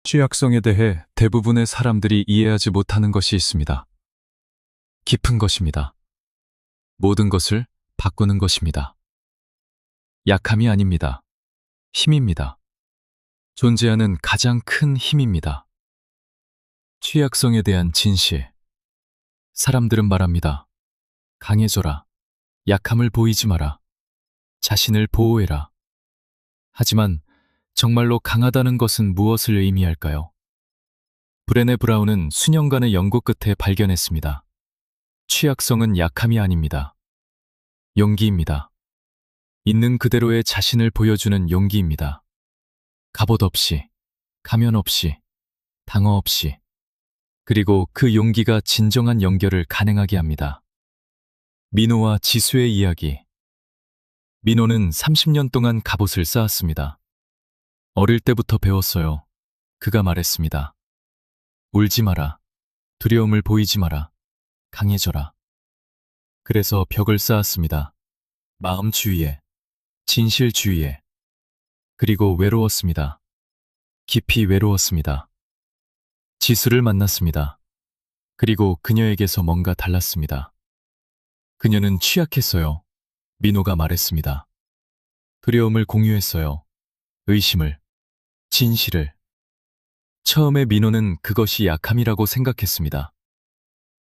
취약성에 대해 대부분의 사람들이 이해하지 못하는 것이 있습니다. 깊은 것입니다. 모든 것을 바꾸는 것입니다. 약함이 아닙니다. 힘입니다. 존재하는 가장 큰 힘입니다. 취약성에 대한 진실. 사람들은 말합니다. 강해져라. 약함을 보이지 마라. 자신을 보호해라. 하지만 정말로 강하다는 것은 무엇을 의미할까요? 브레네 브라운은 수년간의 연구 끝에 발견했습니다. 취약성은 약함이 아닙니다. 용기입니다. 있는 그대로의 자신을 보여주는 용기입니다. 갑옷 없이, 가면 없이, 방어 없이. 그리고 그 용기가 진정한 연결을 가능하게 합니다. 민호와 지수의 이야기. 민호는 30년 동안 갑옷을 쌓았습니다. 어릴 때부터 배웠어요. 그가 말했습니다. 울지 마라. 두려움을 보이지 마라. 강해져라. 그래서 벽을 쌓았습니다. 마음 주위에, 진실 주위에. 그리고 외로웠습니다. 깊이 외로웠습니다. 지수를 만났습니다. 그리고 그녀에게서 뭔가 달랐습니다. 그녀는 취약했어요. 민호가 말했습니다. 두려움을 공유했어요. 의심을, 진실을. 처음에 민호는 그것이 약함이라고 생각했습니다.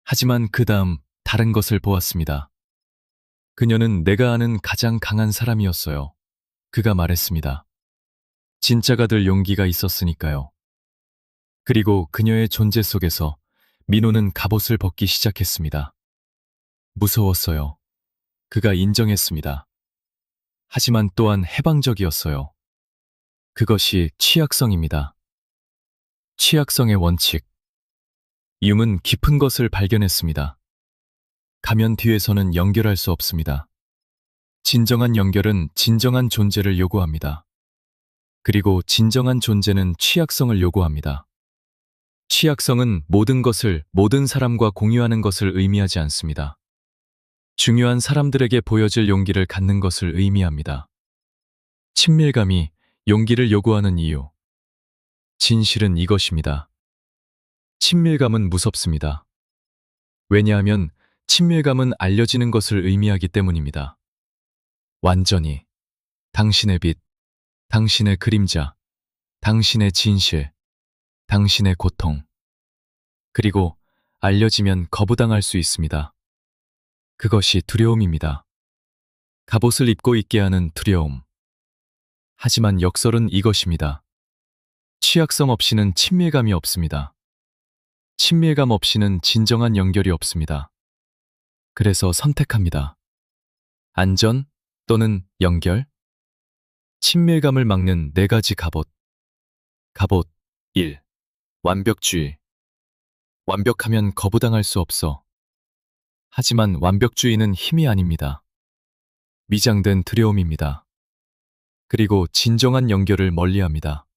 하지만 그 다음 다른 것을 보았습니다. 그녀는 내가 아는 가장 강한 사람이었어요. 그가 말했습니다. 진짜가 될 용기가 있었으니까요. 그리고 그녀의 존재 속에서 민호는 갑옷을 벗기 시작했습니다. 무서웠어요. 그가 인정했습니다. 하지만 또한 해방적이었어요. 그것이 취약성입니다. 취약성의 원칙. 융은 깊은 것을 발견했습니다. 가면 뒤에서는 연결할 수 없습니다. 진정한 연결은 진정한 존재를 요구합니다. 그리고 진정한 존재는 취약성을 요구합니다. 취약성은 모든 것을 모든 사람과 공유하는 것을 의미하지 않습니다. 중요한 사람들에게 보여줄 용기를 갖는 것을 의미합니다. 친밀감이 용기를 요구하는 이유. 진실은 이것입니다. 친밀감은 무섭습니다. 왜냐하면 친밀감은 알려지는 것을 의미하기 때문입니다. 완전히, 당신의 빛, 당신의 그림자, 당신의 진실, 당신의 고통. 그리고 알려지면 거부당할 수 있습니다. 그것이 두려움입니다. 갑옷을 입고 있게 하는 두려움. 하지만 역설은 이것입니다. 취약성 없이는 친밀감이 없습니다. 친밀감 없이는 진정한 연결이 없습니다. 그래서 선택합니다. 안전 또는 연결? 친밀감을 막는 4가지 갑옷. 갑옷 1. 완벽주의. 완벽하면 거부당할 수 없어. 하지만 완벽주의는 힘이 아닙니다. 미장된 두려움입니다. 그리고 진정한 연결을 멀리합니다.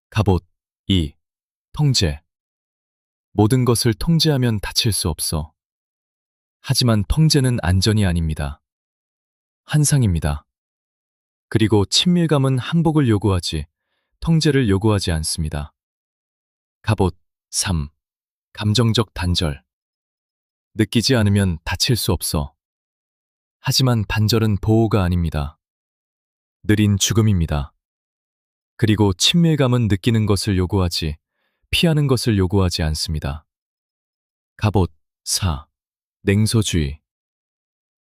갑옷 2. 통제. 모든 것을 통제하면 다칠 수 없어. 하지만 통제는 안전이 아닙니다. 환상입니다. 그리고 친밀감은 항복을 요구하지, 통제를 요구하지 않습니다. 갑옷 3. 감정적 단절. 느끼지 않으면 다칠 수 없어. 하지만 단절은 보호가 아닙니다. 느린 죽음입니다. 그리고 친밀감은 느끼는 것을 요구하지, 피하는 것을 요구하지 않습니다. 갑옷 4. 냉소주의.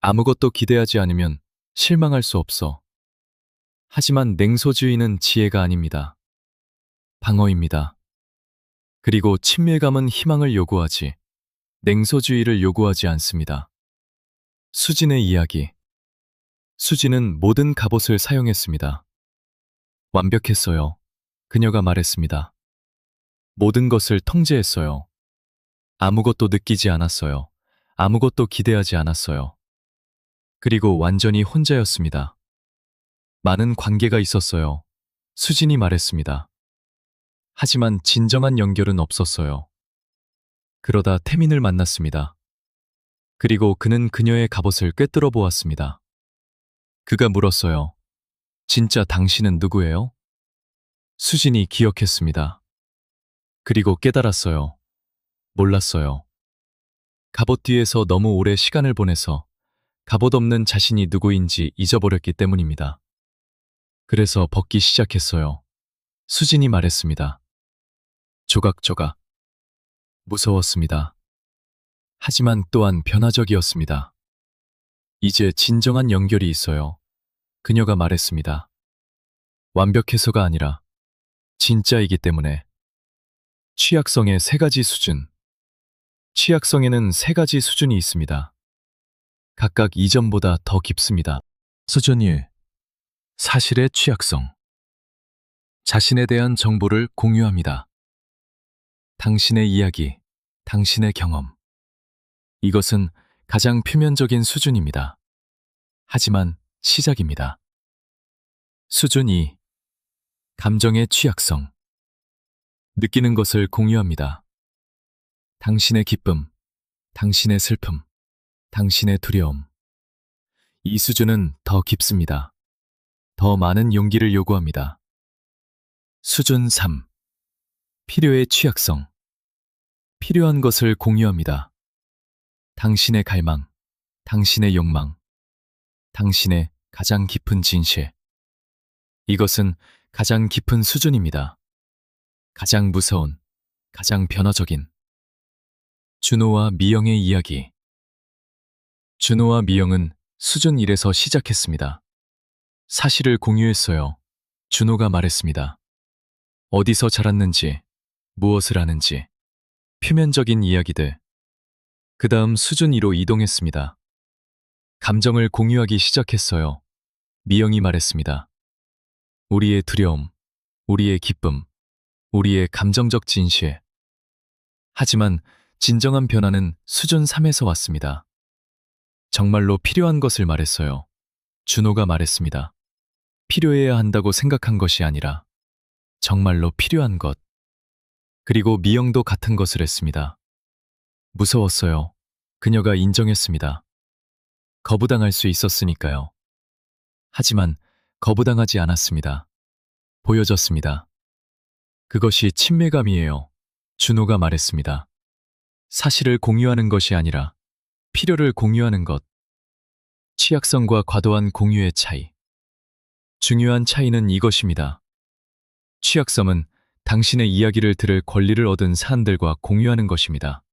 아무것도 기대하지 않으면 실망할 수 없어. 하지만 냉소주의는 지혜가 아닙니다. 방어입니다. 그리고 친밀감은 희망을 요구하지, 냉소주의를 요구하지 않습니다. 수진의 이야기. 수진은 모든 갑옷을 사용했습니다. 완벽했어요. 그녀가 말했습니다. 모든 것을 통제했어요. 아무것도 느끼지 않았어요. 아무것도 기대하지 않았어요. 그리고 완전히 혼자였습니다. 많은 관계가 있었어요. 수진이 말했습니다. 하지만 진정한 연결은 없었어요. 그러다 태민을 만났습니다. 그리고 그는 그녀의 갑옷을 꿰뚫어 보았습니다. 그가 물었어요. 진짜 당신은 누구예요? 수진이 기억했습니다. 그리고 깨달았어요. 몰랐어요. 갑옷 뒤에서 너무 오래 시간을 보내서 갑옷 없는 자신이 누구인지 잊어버렸기 때문입니다. 그래서 벗기 시작했어요. 수진이 말했습니다. 조각조각. 무서웠습니다. 하지만 또한 변화적이었습니다. 이제 진정한 연결이 있어요. 그녀가 말했습니다. 완벽해서가 아니라 진짜이기 때문에. 취약성의 세 가지 수준. 취약성에는 세 가지 수준이 있습니다. 각각 이전보다 더 깊습니다. 수준 1. 사실의 취약성. 자신에 대한 정보를 공유합니다. 당신의 이야기, 당신의 경험. 이것은 가장 표면적인 수준입니다. 하지만 시작입니다. 수준 2. 감정의 취약성. 느끼는 것을 공유합니다. 당신의 기쁨, 당신의 슬픔, 당신의 두려움. 이 수준은 더 깊습니다. 더 많은 용기를 요구합니다. 수준 3. 필요의 취약성. 필요한 것을 공유합니다. 당신의 갈망, 당신의 욕망, 당신의 가장 깊은 진실. 이것은 가장 깊은 수준입니다. 가장 무서운, 가장 변화적인. 준호와 미영의 이야기. 준호와 미영은 수준 1에서 시작했습니다. 사실을 공유했어요. 준호가 말했습니다. 어디서 자랐는지, 무엇을 아는지, 표면적인 이야기들. 그 다음 수준 2로 이동했습니다. 감정을 공유하기 시작했어요. 미영이 말했습니다. 우리의 두려움, 우리의 기쁨, 우리의 감정적 진실. 하지만 진정한 변화는 수준 3에서 왔습니다. 정말로 필요한 것을 말했어요. 준호가 말했습니다. 필요해야 한다고 생각한 것이 아니라 정말로 필요한 것. 그리고 미영도 같은 것을 했습니다. 무서웠어요. 그녀가 인정했습니다. 거부당할 수 있었으니까요. 하지만 거부당하지 않았습니다. 보여졌습니다. 그것이 친밀감이에요. 준호가 말했습니다. 사실을 공유하는 것이 아니라 필요를 공유하는 것. 취약성과 과도한 공유의 차이. 중요한 차이는 이것입니다. 취약성은 당신의 이야기를 들을 권리를 얻은 사람들과 공유하는 것입니다.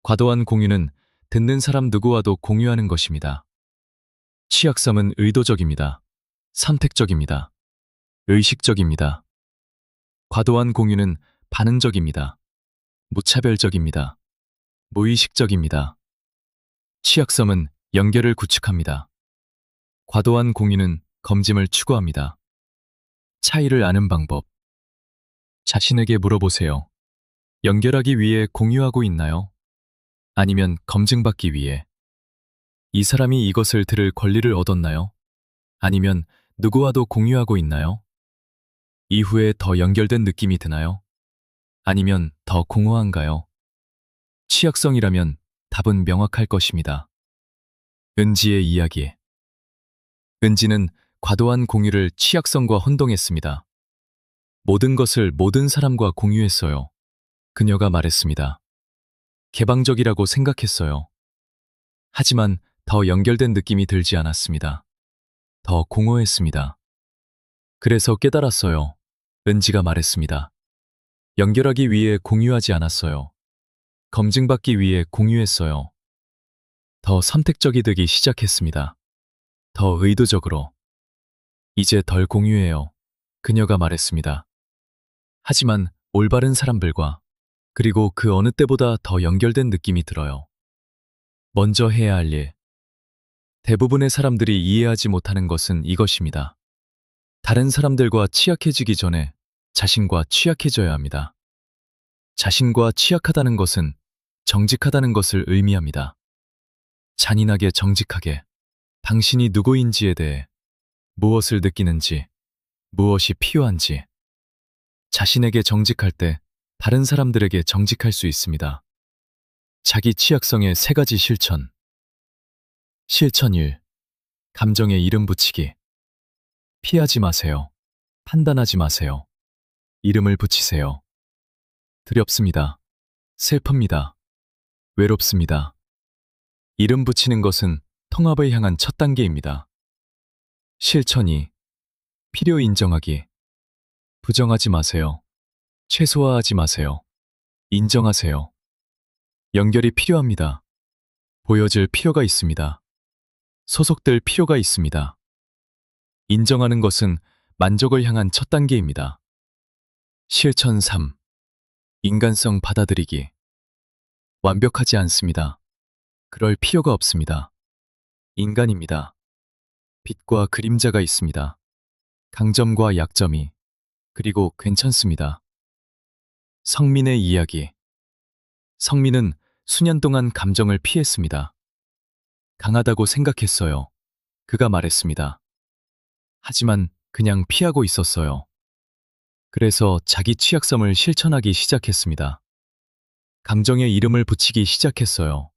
과도한 공유는 듣는 사람 누구와도 공유하는 것입니다. 취약성은 의도적입니다. 선택적입니다. 의식적입니다. 과도한 공유는 반응적입니다. 무차별적입니다. 무의식적입니다. 취약성은 연결을 구축합니다. 과도한 공유는 검짐을 추구합니다. 차이를 아는 방법. 자신에게 물어보세요. 연결하기 위해 공유하고 있나요? 아니면 검증받기 위해? 이 사람이 이것을 들을 권리를 얻었나요? 아니면 누구와도 공유하고 있나요? 이후에 더 연결된 느낌이 드나요? 아니면 더 공허한가요? 취약성이라면 답은 명확할 것입니다. 은지의 이야기. 은지는 과도한 공유를 취약성과 혼동했습니다. 모든 것을 모든 사람과 공유했어요. 그녀가 말했습니다. 개방적이라고 생각했어요. 하지만 더 연결된 느낌이 들지 않았습니다. 더 공허했습니다. 그래서 깨달았어요. 은지가 말했습니다. 연결하기 위해 공유하지 않았어요. 검증받기 위해 공유했어요. 더 선택적이 되기 시작했습니다. 더 의도적으로. 이제 덜 공유해요. 그녀가 말했습니다. 하지만 올바른 사람들과 그리고 그 어느 때보다 더 연결된 느낌이 들어요. 먼저 해야 할 일. 대부분의 사람들이 이해하지 못하는 것은 이것입니다. 다른 사람들과 취약해지기 전에 자신과 취약해져야 합니다. 자신과 취약하다는 것은 정직하다는 것을 의미합니다. 잔인하게 정직하게 당신이 누구인지에 대해 무엇을 느끼는지, 무엇이 필요한지. 자신에게 정직할 때 다른 사람들에게 정직할 수 있습니다. 자기 취약성의 세 가지 실천. 실천 1. 감정에 이름 붙이기. 피하지 마세요. 판단하지 마세요. 이름을 붙이세요. 두렵습니다. 슬픕니다. 외롭습니다. 이름 붙이는 것은 통합을 향한 첫 단계입니다. 실천이 필요 인정하기. 부정하지 마세요. 최소화하지 마세요. 인정하세요. 연결이 필요합니다. 보여질 필요가 있습니다. 소속될 필요가 있습니다. 인정하는 것은 만족을 향한 첫 단계입니다. 실천 3. 인간성 받아들이기. 완벽하지 않습니다. 그럴 필요가 없습니다. 인간입니다. 빛과 그림자가 있습니다. 강점과 약점이, 그리고 괜찮습니다. 성민의 이야기. 성민은 수년 동안 감정을 피했습니다. 강하다고 생각했어요. 그가 말했습니다. 하지만 그냥 피하고 있었어요. 그래서 자기 취약섬을 실천하기 시작했습니다. 감정에 이름을 붙이기 시작했어요.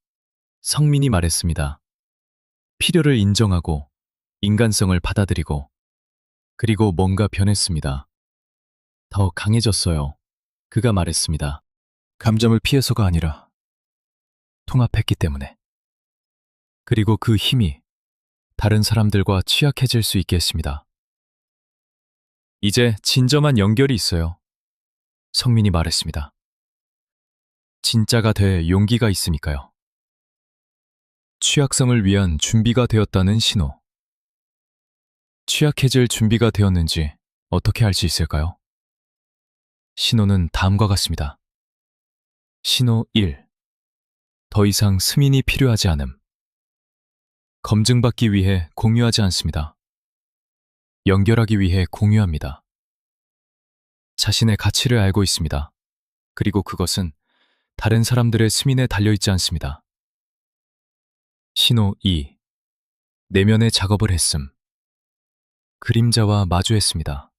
성민이 말했습니다. 필요를 인정하고 인간성을 받아들이고 그리고 뭔가 변했습니다. 더 강해졌어요. 그가 말했습니다. 감정을 피해서가 아니라 통합했기 때문에. 그리고 그 힘이 다른 사람들과 취약해질 수 있게 했습니다. 이제 진정한 연결이 있어요. 성민이 말했습니다. 진짜가 될 용기가 있으니까요. 취약성을 위한 준비가 되었다는 신호. 취약해질 준비가 되었는지 어떻게 알 수 있을까요? 신호는 다음과 같습니다. 신호 1. 더 이상 승인이 필요하지 않음. 검증받기 위해 공유하지 않습니다. 연결하기 위해 공유합니다. 자신의 가치를 알고 있습니다. 그리고 그것은 다른 사람들의 승인에 달려있지 않습니다. 신호 2. 내면의 작업을 했음. 그림자와 마주했습니다.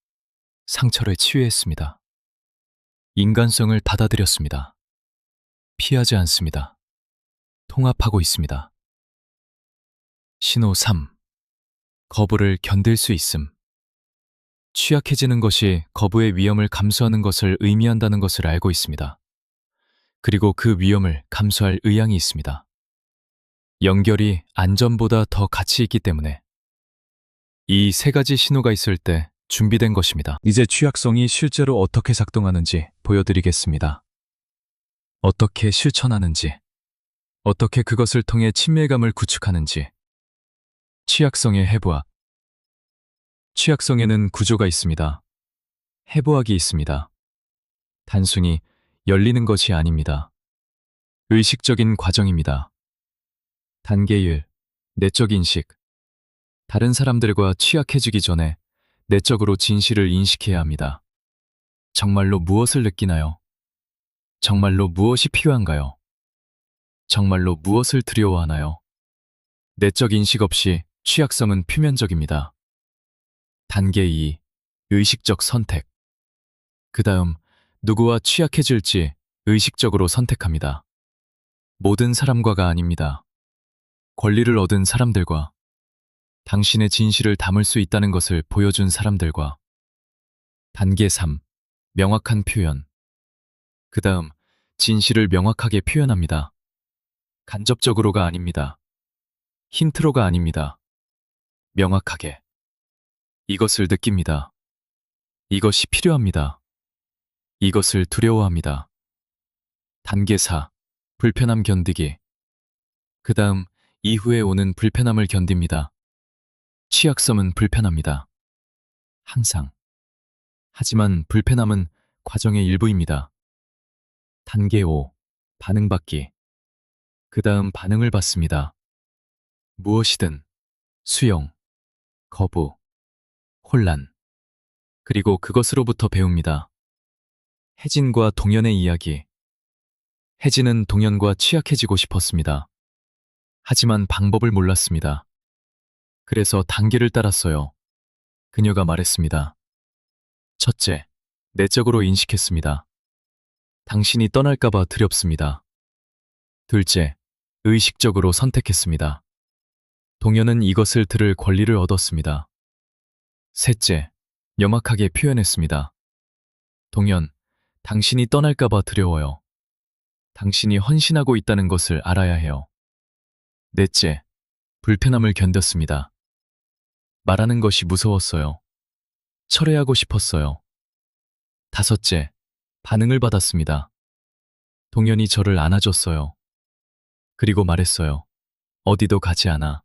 상처를 치유했습니다. 인간성을 받아들였습니다. 피하지 않습니다. 통합하고 있습니다. 신호 3. 거부를 견딜 수 있음. 취약해지는 것이 거부의 위험을 감수하는 것을 의미한다는 것을 알고 있습니다. 그리고 그 위험을 감수할 의향이 있습니다. 연결이 안전보다 더 가치 있기 때문에 이 세 가지 신호가 있을 때 준비된 것입니다. 이제 취약성이 실제로 어떻게 작동하는지 보여드리겠습니다. 어떻게 실천하는지, 어떻게 그것을 통해 친밀감을 구축하는지. 취약성의 해부학. 취약성에는 구조가 있습니다. 해부학이 있습니다. 단순히 열리는 것이 아닙니다. 의식적인 과정입니다. 단계 1. 내적 인식. 다른 사람들과 취약해지기 전에 내적으로 진실을 인식해야 합니다. 정말로 무엇을 느끼나요? 정말로 무엇이 필요한가요? 정말로 무엇을 두려워하나요? 내적 인식 없이 취약성은 표면적입니다. 단계 2. 의식적 선택. 그 다음, 누구와 취약해질지 의식적으로 선택합니다. 모든 사람과가 아닙니다. 권리를 얻은 사람들과, 당신의 진실을 담을 수 있다는 것을 보여준 사람들과. 단계 3. 명확한 표현. 그 다음, 진실을 명확하게 표현합니다. 간접적으로가 아닙니다. 힌트로가 아닙니다. 명확하게. 이것을 느낍니다. 이것이 필요합니다. 이것을 두려워합니다. 단계 4. 불편함 견디기. 그 다음, 이후에 오는 불편함을 견딥니다. 취약성은 불편합니다. 항상. 하지만 불편함은 과정의 일부입니다. 단계 5. 반응받기. 그 다음 반응을 받습니다. 무엇이든, 수용, 거부, 혼란. 그리고 그것으로부터 배웁니다. 혜진과 동현의 이야기. 혜진은 동현과 취약해지고 싶었습니다. 하지만 방법을 몰랐습니다. 그래서 단계를 따랐어요. 그녀가 말했습니다. 첫째, 내적으로 인식했습니다. 당신이 떠날까봐 두렵습니다. 둘째, 의식적으로 선택했습니다. 동현은 이것을 들을 권리를 얻었습니다. 셋째, 명확하게 표현했습니다. 동현, 당신이 떠날까봐 두려워요. 당신이 헌신하고 있다는 것을 알아야 해요. 넷째, 불편함을 견뎠습니다. 말하는 것이 무서웠어요. 철회하고 싶었어요. 다섯째, 반응을 받았습니다. 동현이 저를 안아줬어요. 그리고 말했어요. 어디도 가지 않아.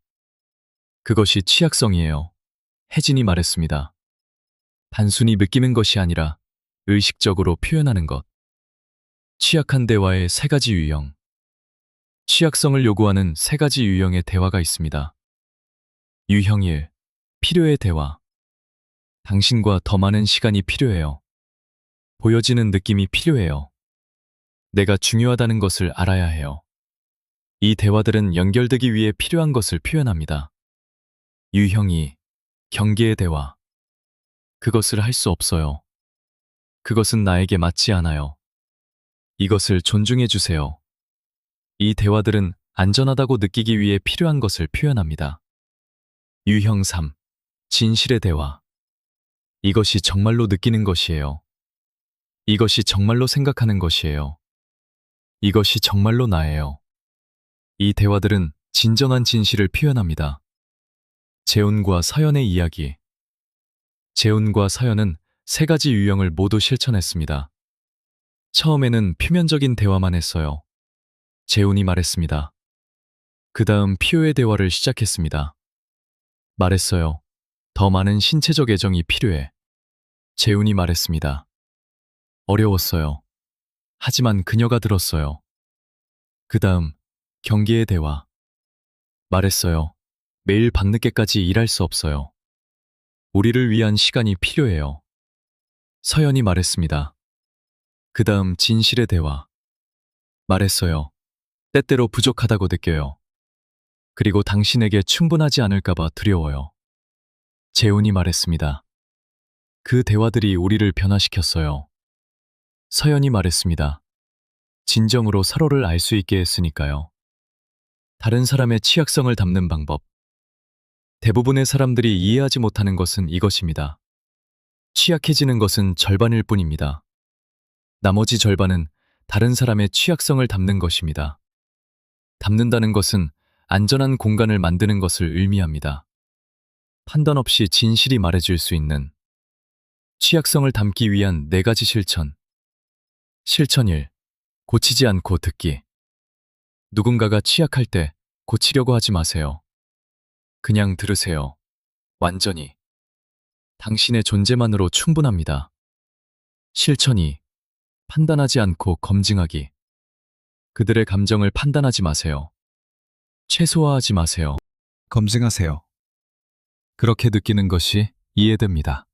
그것이 취약성이에요. 혜진이 말했습니다. 단순히 느끼는 것이 아니라 의식적으로 표현하는 것. 취약한 대화의 세 가지 유형. 취약성을 요구하는 세 가지 유형의 대화가 있습니다. 유형 1. 필요의 대화. 당신과 더 많은 시간이 필요해요. 보여지는 느낌이 필요해요. 내가 중요하다는 것을 알아야 해요. 이 대화들은 연결되기 위해 필요한 것을 표현합니다. 유형 2. 경계의 대화. 그것을 할 수 없어요. 그것은 나에게 맞지 않아요. 이것을 존중해 주세요. 이 대화들은 안전하다고 느끼기 위해 필요한 것을 표현합니다. 유형 3. 진실의 대화. 이것이 정말로 느끼는 것이에요. 이것이 정말로 생각하는 것이에요. 이것이 정말로 나예요. 이 대화들은 진정한 진실을 표현합니다. 재훈과 서연의 이야기. 재훈과 서연은 세 가지 유형을 모두 실천했습니다. 처음에는 표면적인 대화만 했어요. 재훈이 말했습니다. 그 다음 피요의 대화를 시작했습니다. 말했어요. 더 많은 신체적 애정이 필요해. 재훈이 말했습니다. 어려웠어요. 하지만 그녀가 들었어요. 그 다음 경계의 대화. 말했어요. 매일 밤늦게까지 일할 수 없어요. 우리를 위한 시간이 필요해요. 서연이 말했습니다. 그 다음 진실의 대화. 말했어요. 때때로 부족하다고 느껴요. 그리고 당신에게 충분하지 않을까봐 두려워요. 재훈이 말했습니다. 그 대화들이 우리를 변화시켰어요. 서연이 말했습니다. 진정으로 서로를 알 수 있게 했으니까요. 다른 사람의 취약성을 담는 방법. 대부분의 사람들이 이해하지 못하는 것은 이것입니다. 취약해지는 것은 절반일 뿐입니다. 나머지 절반은 다른 사람의 취약성을 담는 것입니다. 담는다는 것은 안전한 공간을 만드는 것을 의미합니다. 판단 없이 진실이 말해줄 수 있는 취약성을 담기 위한 4가지 실천. 실천 1. 고치지 않고 듣기. 누군가가 취약할 때 고치려고 하지 마세요. 그냥 들으세요. 완전히. 당신의 존재만으로 충분합니다. 실천 2. 판단하지 않고 검증하기. 그들의 감정을 판단하지 마세요. 최소화하지 마세요. 검증하세요. 그렇게 느끼는 것이 이해됩니다.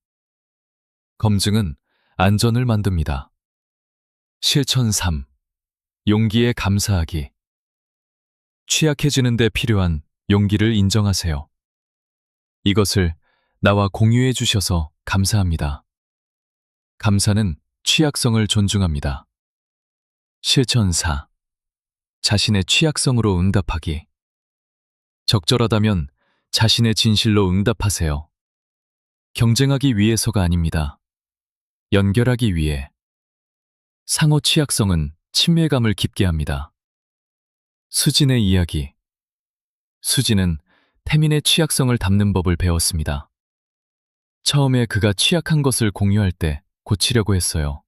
검증은 안전을 만듭니다. 실천 3. 용기에 감사하기. 취약해지는 데 필요한 용기를 인정하세요. 이것을 나와 공유해 주셔서 감사합니다. 감사는 취약성을 존중합니다. 실천 4. 자신의 취약성으로 응답하기. 적절하다면 자신의 진실로 응답하세요. 경쟁하기 위해서가 아닙니다. 연결하기 위해. 상호 취약성은 친밀감을 깊게 합니다. 수진의 이야기. 수진은 태민의 취약성을 담는 법을 배웠습니다. 처음에 그가 취약한 것을 공유할 때 고치려고 했어요.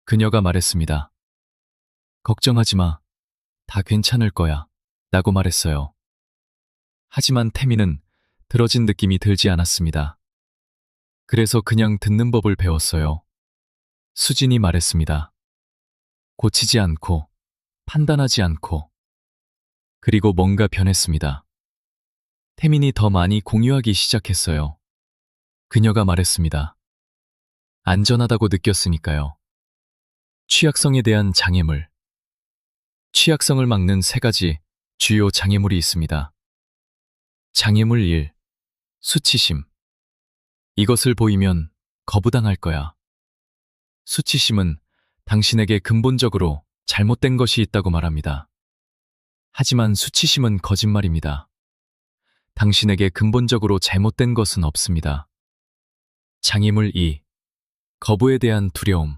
그녀가 말했습니다. 걱정하지 마. 다 괜찮을 거야. 라고 말했어요. 하지만 태민은 들어진 느낌이 들지 않았습니다. 그래서 그냥 듣는 법을 배웠어요. 수진이 말했습니다. 고치지 않고, 판단하지 않고. 그리고 뭔가 변했습니다. 태민이 더 많이 공유하기 시작했어요. 그녀가 말했습니다. 안전하다고 느꼈으니까요. 취약성에 대한 장애물. 취약성을 막는 3가지 주요 장애물이 있습니다. 장애물 1. 수치심. 이것을 보이면 거부당할 거야. 수치심은 당신에게 근본적으로 잘못된 것이 있다고 말합니다. 하지만 수치심은 거짓말입니다. 당신에게 근본적으로 잘못된 것은 없습니다. 장애물 2. 거부에 대한 두려움.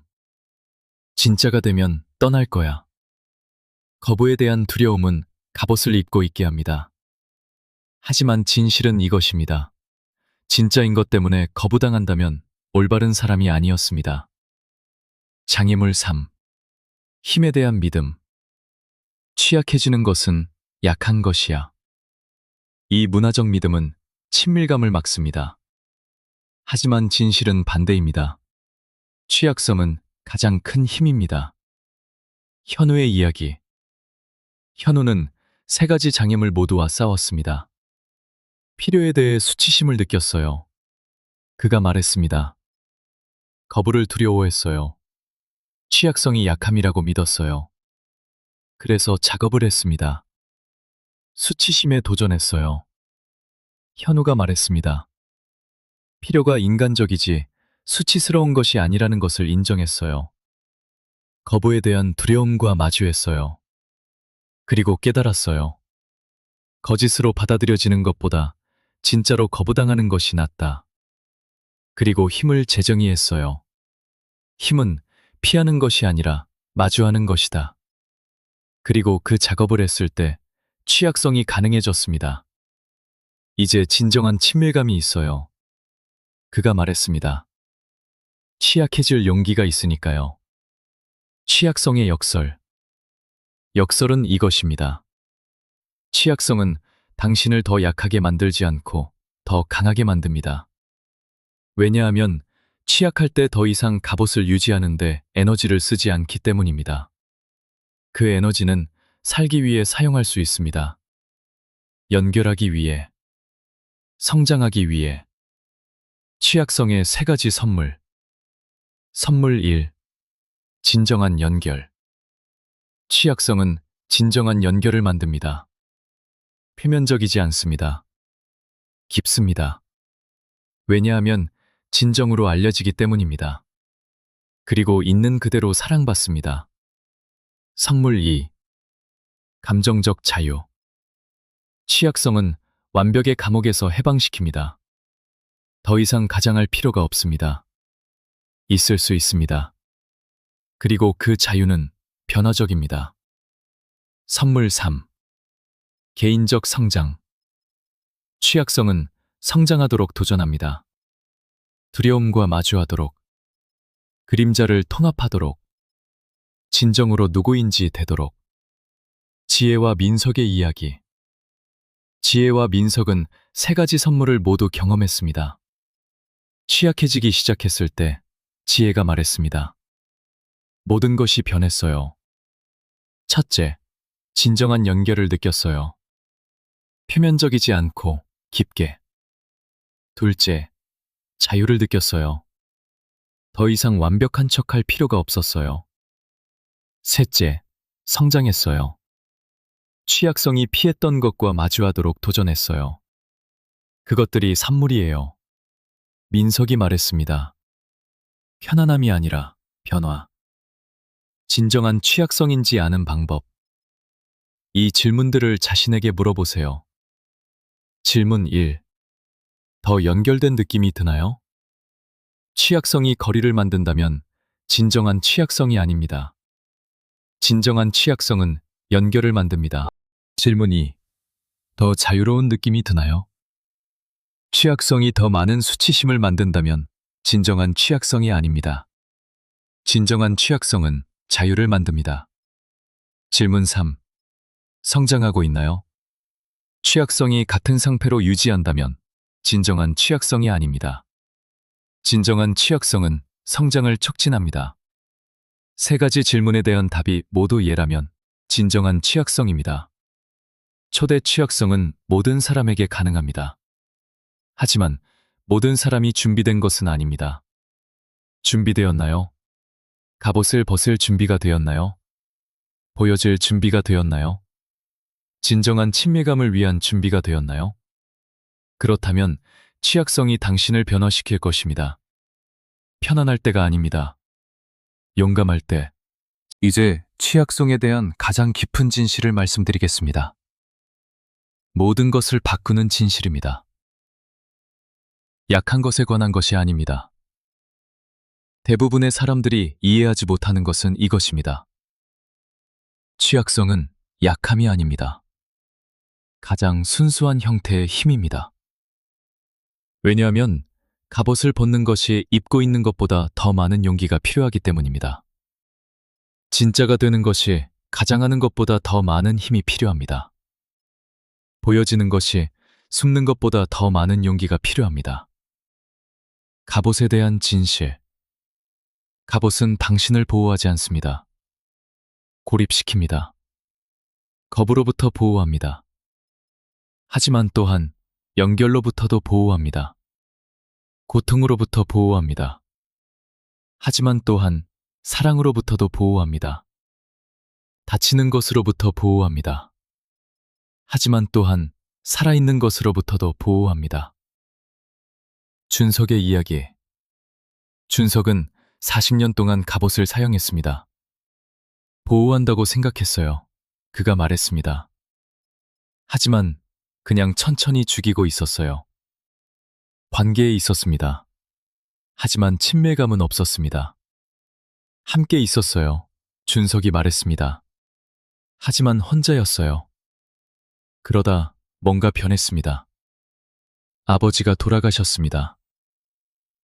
진짜가 되면 떠날 거야. 거부에 대한 두려움은 갑옷을 입고 있게 합니다. 하지만 진실은 이것입니다. 진짜인 것 때문에 거부당한다면 올바른 사람이 아니었습니다. 장애물 3. 힘에 대한 믿음. 취약해지는 것은 약한 것이야. 이 문화적 믿음은 친밀감을 막습니다. 하지만 진실은 반대입니다. 취약성은 가장 큰 힘입니다. 현우의 이야기. 현우는 3가지 장애물 모두와 싸웠습니다. 필요에 대해 수치심을 느꼈어요. 그가 말했습니다. 거부를 두려워했어요. 취약성이 약함이라고 믿었어요. 그래서 작업을 했습니다. 수치심에 도전했어요. 현우가 말했습니다. 필요가 인간적이지 수치스러운 것이 아니라는 것을 인정했어요. 거부에 대한 두려움과 마주했어요. 그리고 깨달았어요. 거짓으로 받아들여지는 것보다 진짜로 거부당하는 것이 낫다. 그리고 힘을 재정의했어요. 힘은 피하는 것이 아니라 마주하는 것이다. 그리고 그 작업을 했을 때 취약성이 가능해졌습니다. 이제 진정한 친밀감이 있어요. 그가 말했습니다. 취약해질 용기가 있으니까요. 취약성의 역설. 역설은 이것입니다. 취약성은 당신을 더 약하게 만들지 않고 더 강하게 만듭니다. 왜냐하면 취약할 때 더 이상 갑옷을 유지하는데 에너지를 쓰지 않기 때문입니다. 그 에너지는 살기 위해 사용할 수 있습니다. 연결하기 위해, 성장하기 위해. 취약성의 3가지 선물. 선물 1. 진정한 연결. 취약성은 진정한 연결을 만듭니다. 표면적이지 않습니다. 깊습니다. 왜냐하면 진정으로 알려지기 때문입니다. 그리고 있는 그대로 사랑받습니다. 선물 2. 감정적 자유. 취약성은 완벽의 감옥에서 해방시킵니다. 더 이상 가장할 필요가 없습니다. 있을 수 있습니다. 그리고 그 자유는 변화적입니다. 선물 3. 개인적 성장. 취약성은 성장하도록 도전합니다. 두려움과 마주하도록, 그림자를 통합하도록, 진정으로 누구인지 되도록. 지혜와 민석의 이야기. 지혜와 민석은 3가지 선물을 모두 경험했습니다. 취약해지기 시작했을 때 지혜가 말했습니다. 모든 것이 변했어요. 첫째, 진정한 연결을 느꼈어요. 표면적이지 않고 깊게. 둘째, 자유를 느꼈어요. 더 이상 완벽한 척할 필요가 없었어요. 셋째, 성장했어요. 취약성이 피했던 것과 마주하도록 도전했어요. 그것들이 산물이에요. 민석이 말했습니다. 편안함이 아니라 변화. 진정한 취약성인지 아는 방법. 이 질문들을 자신에게 물어보세요. 질문 1. 더 연결된 느낌이 드나요? 취약성이 거리를 만든다면 진정한 취약성이 아닙니다. 진정한 취약성은 연결을 만듭니다. 질문 2. 더 자유로운 느낌이 드나요? 취약성이 더 많은 수치심을 만든다면 진정한 취약성이 아닙니다. 진정한 취약성은 자유를 만듭니다. 질문 3. 성장하고 있나요? 취약성이 같은 상태로 유지한다면 진정한 취약성이 아닙니다. 진정한 취약성은 성장을 촉진합니다. 3가지 질문에 대한 답이 모두 예라면 진정한 취약성입니다. 초대 취약성은 모든 사람에게 가능합니다. 하지만 모든 사람이 준비된 것은 아닙니다. 준비되었나요? 갑옷을 벗을 준비가 되었나요? 보여질 준비가 되었나요? 진정한 친밀감을 위한 준비가 되었나요? 그렇다면 취약성이 당신을 변화시킬 것입니다. 편안할 때가 아닙니다. 용감할 때. 이제 취약성에 대한 가장 깊은 진실을 말씀드리겠습니다. 모든 것을 바꾸는 진실입니다. 약한 것에 관한 것이 아닙니다. 대부분의 사람들이 이해하지 못하는 것은 이것입니다. 취약성은 약함이 아닙니다. 가장 순수한 형태의 힘입니다. 왜냐하면 갑옷을 벗는 것이 입고 있는 것보다 더 많은 용기가 필요하기 때문입니다. 진짜가 되는 것이 가장하는 것보다 더 많은 힘이 필요합니다. 보여지는 것이 숨는 것보다 더 많은 용기가 필요합니다. 갑옷에 대한 진실. 갑옷은 당신을 보호하지 않습니다. 고립시킵니다. 겁으로부터 보호합니다. 하지만 또한 연결로부터도 보호합니다. 고통으로부터 보호합니다. 하지만 또한 사랑으로부터도 보호합니다. 다치는 것으로부터 보호합니다. 하지만 또한 살아있는 것으로부터도 보호합니다. 준석의 이야기. 준석은 40년 동안 갑옷을 사용했습니다. 보호한다고 생각했어요. 그가 말했습니다. 하지만 그냥 천천히 죽이고 있었어요. 관계에 있었습니다. 하지만 친밀감은 없었습니다. 함께 있었어요. 준석이 말했습니다. 하지만 혼자였어요. 그러다 뭔가 변했습니다. 아버지가 돌아가셨습니다.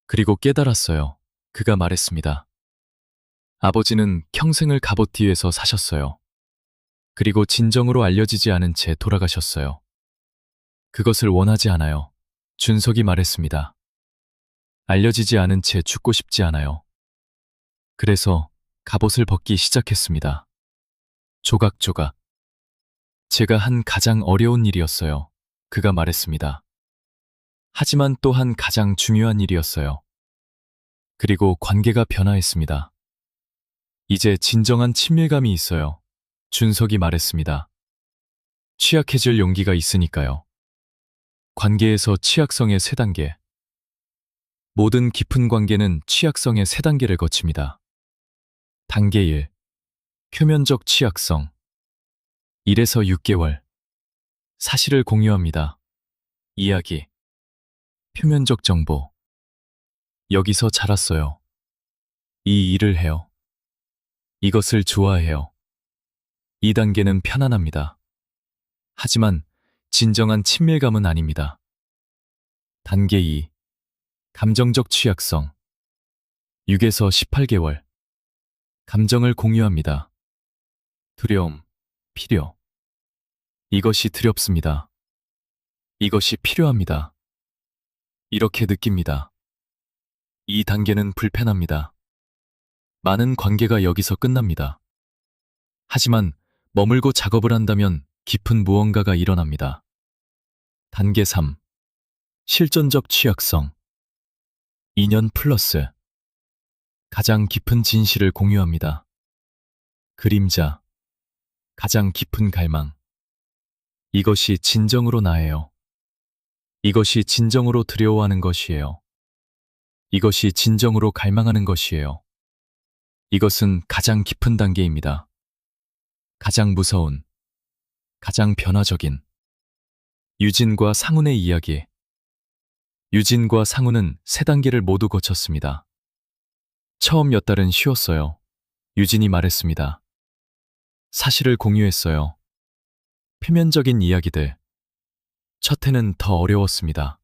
그리고 깨달았어요. 그가 말했습니다. 아버지는 평생을 갑옷 뒤에서 사셨어요. 그리고 진정으로 알려지지 않은 채 돌아가셨어요. 그것을 원하지 않아요. 준석이 말했습니다. 알려지지 않은 채 죽고 싶지 않아요. 그래서 갑옷을 벗기 시작했습니다. 조각조각. 제가 한 가장 어려운 일이었어요. 그가 말했습니다. 하지만 또한 가장 중요한 일이었어요. 그리고 관계가 변화했습니다. 이제 진정한 친밀감이 있어요. 준석이 말했습니다. 취약해질 용기가 있으니까요. 관계에서 취약성의 3단계. 모든 깊은 관계는 취약성의 3단계를 거칩니다. 단계 1. 표면적 취약성. 1에서 6개월. 사실을 공유합니다. 이야기. 표면적 정보. 여기서 자랐어요. 이 일을 해요. 이것을 좋아해요. 2단계는 편안합니다. 하지만 진정한 친밀감은 아닙니다. 단계 2. 감정적 취약성. 6에서 18개월. 감정을 공유합니다. 두려움, 필요. 이것이 두렵습니다. 이것이 필요합니다. 이렇게 느낍니다. 이 단계는 불편합니다. 많은 관계가 여기서 끝납니다. 하지만 머물고 작업을 한다면 깊은 무언가가 일어납니다. 단계 3. 실존적 취약성. 2년 플러스. 가장 깊은 진실을 공유합니다. 그림자. 가장 깊은 갈망. 이것이 진정으로 나예요. 이것이 진정으로 두려워하는 것이에요. 이것이 진정으로 갈망하는 것이에요. 이것은 가장 깊은 단계입니다. 가장 무서운, 가장 변화적인. 유진과 상훈의 이야기. 유진과 상훈은 3단계를 모두 거쳤습니다. 처음 몇 달은 쉬웠어요. 유진이 말했습니다. 사실을 공유했어요. 표면적인 이야기들. 첫 해는 더 어려웠습니다.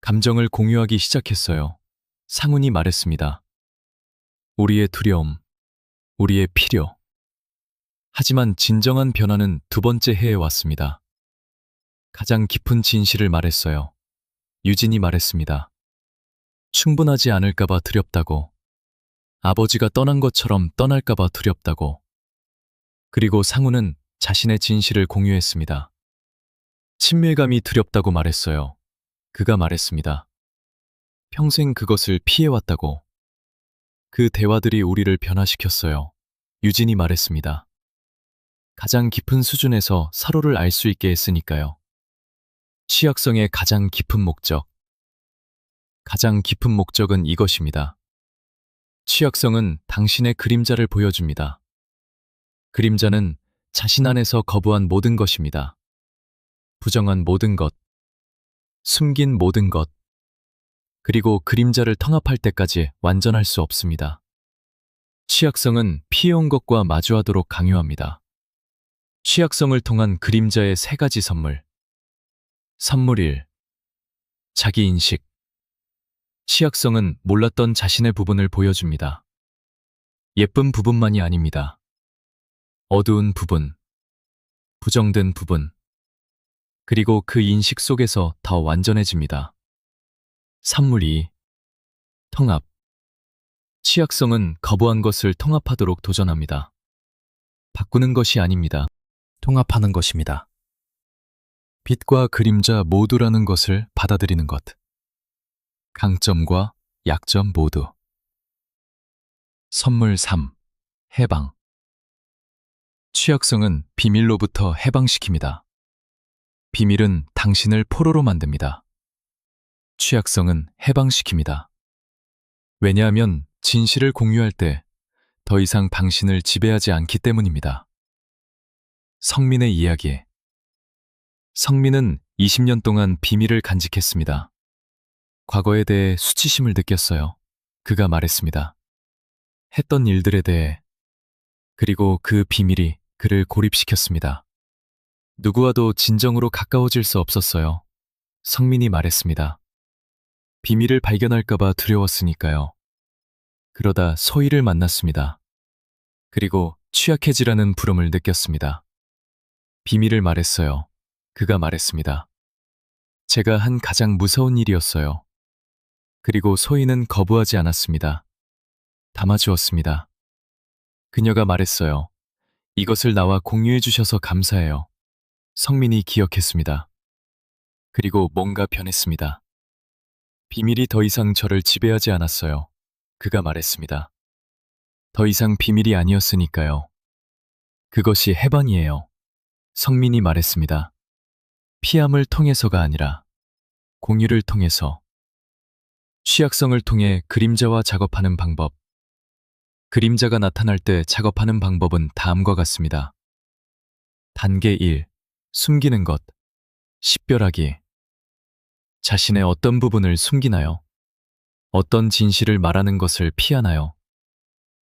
감정을 공유하기 시작했어요. 상훈이 말했습니다. 우리의 두려움, 우리의 필요. 하지만 진정한 변화는 2번째 해에 왔습니다. 가장 깊은 진실을 말했어요. 유진이 말했습니다. 충분하지 않을까봐 두렵다고. 아버지가 떠난 것처럼 떠날까봐 두렵다고. 그리고 상훈은 자신의 진실을 공유했습니다. 친밀감이 두렵다고 말했어요. 그가 말했습니다. 평생 그것을 피해왔다고. 그 대화들이 우리를 변화시켰어요. 유진이 말했습니다. 가장 깊은 수준에서 서로를 알 수 있게 했으니까요. 취약성의 가장 깊은 목적. 가장 깊은 목적은 이것입니다. 취약성은 당신의 그림자를 보여줍니다. 그림자는 자신 안에서 거부한 모든 것입니다. 부정한 모든 것, 숨긴 모든 것, 그리고 그림자를 통합할 때까지 완전할 수 없습니다. 취약성은 피해온 것과 마주하도록 강요합니다. 취약성을 통한 그림자의 세 가지 선물. 선물 1. 자기인식. 취약성은 몰랐던 자신의 부분을 보여줍니다. 예쁜 부분만이 아닙니다. 어두운 부분, 부정된 부분, 그리고 그 인식 속에서 더 완전해집니다. 선물 2. 통합. 취약성은 거부한 것을 통합하도록 도전합니다. 바꾸는 것이 아닙니다. 통합하는 것입니다. 빛과 그림자 모두라는 것을 받아들이는 것. 강점과 약점 모두. 선물 3. 해방. 취약성은 비밀로부터 해방시킵니다. 비밀은 당신을 포로로 만듭니다. 취약성은 해방시킵니다. 왜냐하면 진실을 공유할 때 더 이상 당신을 지배하지 않기 때문입니다. 성민의 이야기. 성민은 20년 동안 비밀을 간직했습니다. 과거에 대해 수치심을 느꼈어요. 그가 말했습니다. 했던 일들에 대해. 그리고 그 비밀이 그를 고립시켰습니다. 누구와도 진정으로 가까워질 수 없었어요. 성민이 말했습니다. 비밀을 발견할까봐 두려웠으니까요. 그러다 소희를 만났습니다. 그리고 취약해지라는 부름을 느꼈습니다. 비밀을 말했어요. 그가 말했습니다. 제가 한 가장 무서운 일이었어요. 그리고 소희는 거부하지 않았습니다. 담아주었습니다. 그녀가 말했어요. 이것을 나와 공유해 주셔서 감사해요. 성민이 기억했습니다. 그리고 뭔가 변했습니다. 비밀이 더 이상 저를 지배하지 않았어요. 그가 말했습니다. 더 이상 비밀이 아니었으니까요. 그것이 해방이에요. 성민이 말했습니다. 피함을 통해서가 아니라 공유를 통해서. 취약성을 통해 그림자와 작업하는 방법. 그림자가 나타날 때 작업하는 방법은 다음과 같습니다. 단계 1. 숨기는 것. 식별하기. 자신의 어떤 부분을 숨기나요? 어떤 진실을 말하는 것을 피하나요?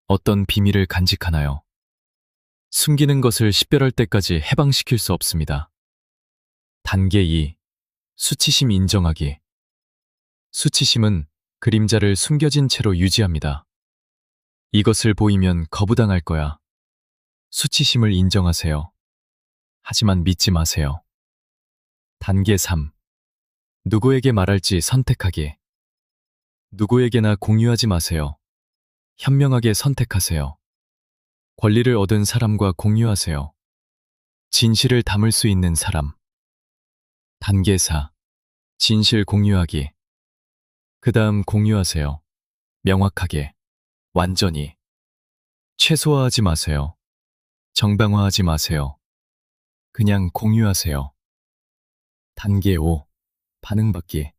어떤 비밀을 간직하나요? 숨기는 것을 식별할 때까지 해방시킬 수 없습니다. 단계 2. 수치심 인정하기. 수치심은 그림자를 숨겨진 채로 유지합니다. 이것을 보이면 거부당할 거야. 수치심을 인정하세요. 하지만 믿지 마세요. 단계 3. 누구에게 말할지 선택하기. 누구에게나 공유하지 마세요. 현명하게 선택하세요. 권리를 얻은 사람과 공유하세요. 진실을 담을 수 있는 사람. 단계 4. 진실 공유하기. 그 다음 공유하세요. 명확하게, 완전히. 최소화하지 마세요. 정당화하지 마세요. 그냥 공유하세요. 단계 5. 반응받기.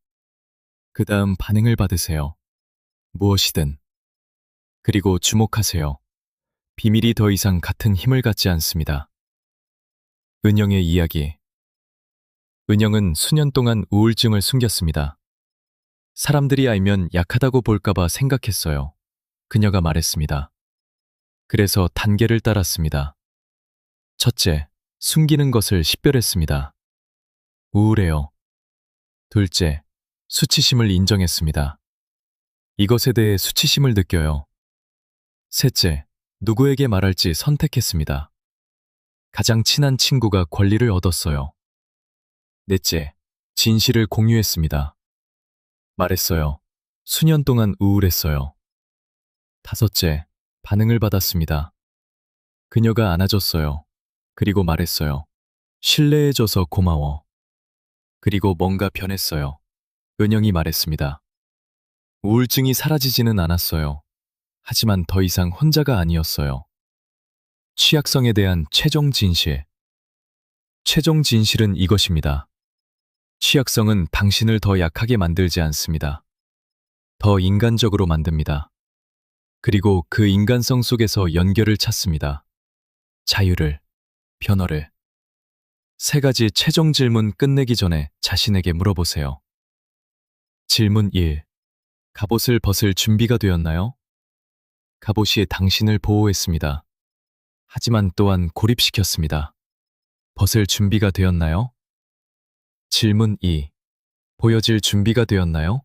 그 다음 반응을 받으세요. 무엇이든. 그리고 주목하세요. 비밀이 더 이상 같은 힘을 갖지 않습니다. 은영의 이야기. 은영은 수년 동안 우울증을 숨겼습니다. 사람들이 알면 약하다고 볼까봐 생각했어요. 그녀가 말했습니다. 그래서 단계를 따랐습니다. 첫째, 숨기는 것을 식별했습니다. 우울해요. 둘째, 수치심을 인정했습니다. 이것에 대해 수치심을 느껴요. 셋째, 누구에게 말할지 선택했습니다. 가장 친한 친구가 권리를 얻었어요. 넷째, 진실을 공유했습니다. 말했어요. 수년 동안 우울했어요. 다섯째, 반응을 받았습니다. 그녀가 안아줬어요. 그리고 말했어요. 신뢰해줘서 고마워. 그리고 뭔가 변했어요. 은영이 말했습니다. 우울증이 사라지지는 않았어요. 하지만 더 이상 혼자가 아니었어요. 취약성에 대한 최종 진실. 최종 진실은 이것입니다. 취약성은 당신을 더 약하게 만들지 않습니다. 더 인간적으로 만듭니다. 그리고 그 인간성 속에서 연결을 찾습니다. 자유를, 변화를. 세 가지 최종 질문 끝내기 전에 자신에게 물어보세요. 질문 1. 갑옷을 벗을 준비가 되었나요? 갑옷이 당신을 보호했습니다. 하지만 또한 고립시켰습니다. 벗을 준비가 되었나요? 질문 2. 보여질 준비가 되었나요?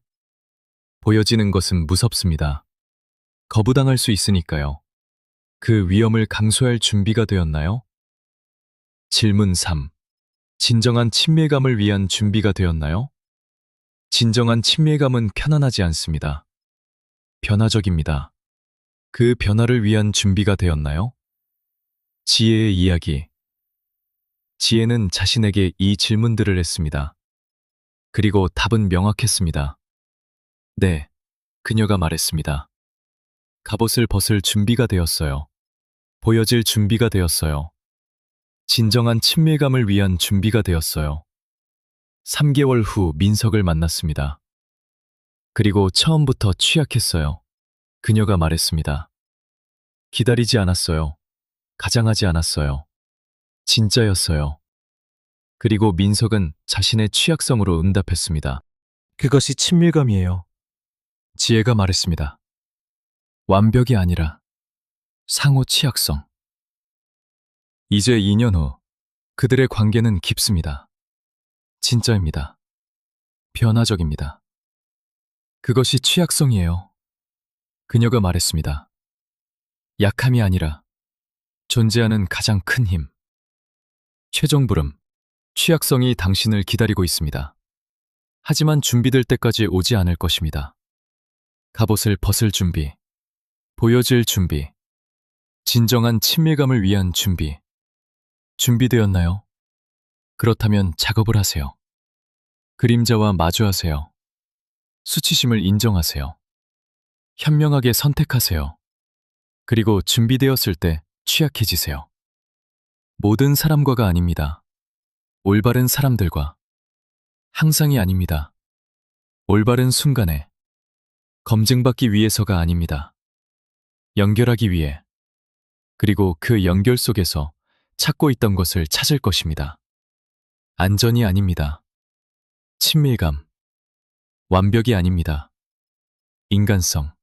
보여지는 것은 무섭습니다. 거부당할 수 있으니까요. 그 위험을 감수할 준비가 되었나요? 질문 3. 진정한 친밀감을 위한 준비가 되었나요? 진정한 친밀감은 편안하지 않습니다. 변화적입니다. 그 변화를 위한 준비가 되었나요? 지혜의 이야기. 지혜는 자신에게 이 질문들을 했습니다. 그리고 답은 명확했습니다. 네, 그녀가 말했습니다. 갑옷을 벗을 준비가 되었어요. 보여질 준비가 되었어요. 진정한 친밀감을 위한 준비가 되었어요. 3개월 후 민석을 만났습니다. 그리고 처음부터 취약했어요. 그녀가 말했습니다. 기다리지 않았어요. 가장하지 않았어요. 진짜였어요. 그리고 민석은 자신의 취약성으로 응답했습니다. 그것이 친밀감이에요. 지혜가 말했습니다. 완벽이 아니라 상호 취약성. 이제 2년 후 그들의 관계는 깊습니다. 진짜입니다. 변화적입니다. 그것이 취약성이에요. 그녀가 말했습니다. 약함이 아니라 존재하는 가장 큰 힘. 최종 부름. 취약성이 당신을 기다리고 있습니다. 하지만 준비될 때까지 오지 않을 것입니다. 갑옷을 벗을 준비. 보여질 준비. 진정한 친밀감을 위한 준비. 준비되었나요? 그렇다면 작업을 하세요. 그림자와 마주하세요. 수치심을 인정하세요. 현명하게 선택하세요. 그리고 준비되었을 때 취약해지세요. 모든 사람과가 아닙니다. 올바른 사람들과. 항상이 아닙니다. 올바른 순간에. 검증받기 위해서가 아닙니다. 연결하기 위해. 그리고 그 연결 속에서 찾고 있던 것을 찾을 것입니다. 안전이 아닙니다. 친밀감. 완벽이 아닙니다. 인간성.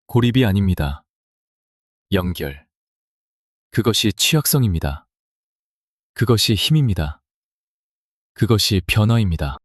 고립이 아닙니다. 연결. 그것이 취약성입니다. 그것이 힘입니다. 그것이 변화입니다.